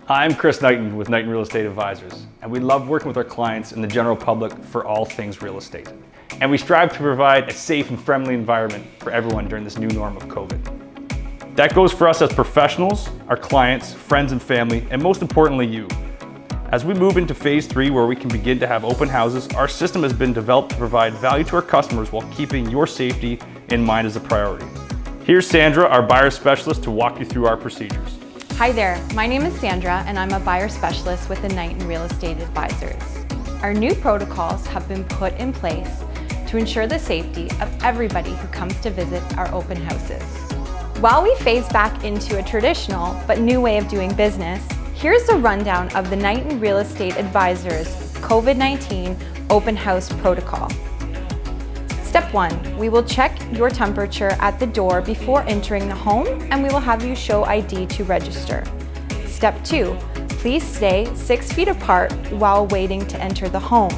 I'm Chris Knighton with Knighton Real Estate Advisors, and we love working with our clients and the general public for all things real estate. And we strive to provide a safe and friendly environment for everyone during this new norm of COVID. That goes for us as professionals, our clients, friends and family, and most importantly you. As we move into phase 3 where we can begin to have open houses, our system has been developed to provide value to our customers while keeping your safety in mind as a priority. Here's Sandra, our buyer specialist, to walk you through our procedures. Hi there, my name is Sandra and I'm a buyer specialist with the Knighton Real Estate Advisors. Our new protocols have been put in place to ensure the safety of everybody who comes to visit our open houses. While we phase back into a traditional but new way of doing business, here's a rundown of the Knighton Real Estate Advisors COVID-19 Open House Protocol. Step 1, we will check your temperature at the door before entering the home and we will have you show ID to register. Step 2, please stay 6 feet apart while waiting to enter the home.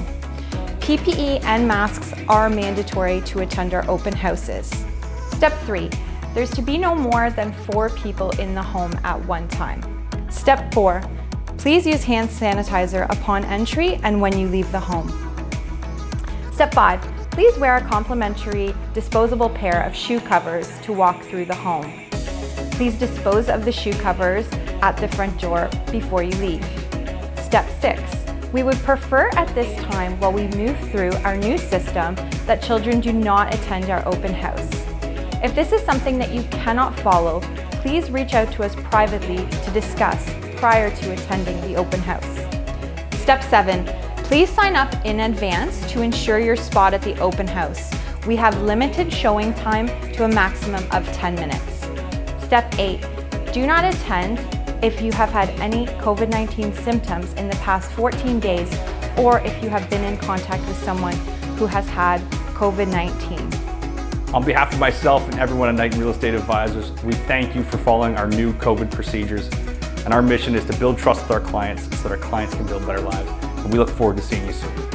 PPE and masks are mandatory to attend our open houses. Step 3, there's to be no more than 4 people in the home at one time. Step 4, please use hand sanitizer upon entry and when you leave the home. Step 5, please wear a complimentary disposable pair of shoe covers to walk through the home. Please dispose of the shoe covers at the front door before you leave. Step 6, we would prefer at this time while we move through our new system that children do not attend our open house. If this is something that you cannot follow, please reach out to us privately to discuss prior to attending the open house. Step 7, please sign up in advance to ensure your spot at the open house. We have limited showing time to a maximum of 10 minutes. Step 8, do not attend if you have had any COVID-19 symptoms in the past 14 days or if you have been in contact with someone who has had COVID-19. On behalf of myself and everyone at Knighton Real Estate Advisors, we thank you for following our new COVID procedures. And our mission is to build trust with our clients so that our clients can build better lives. And we look forward to seeing you soon.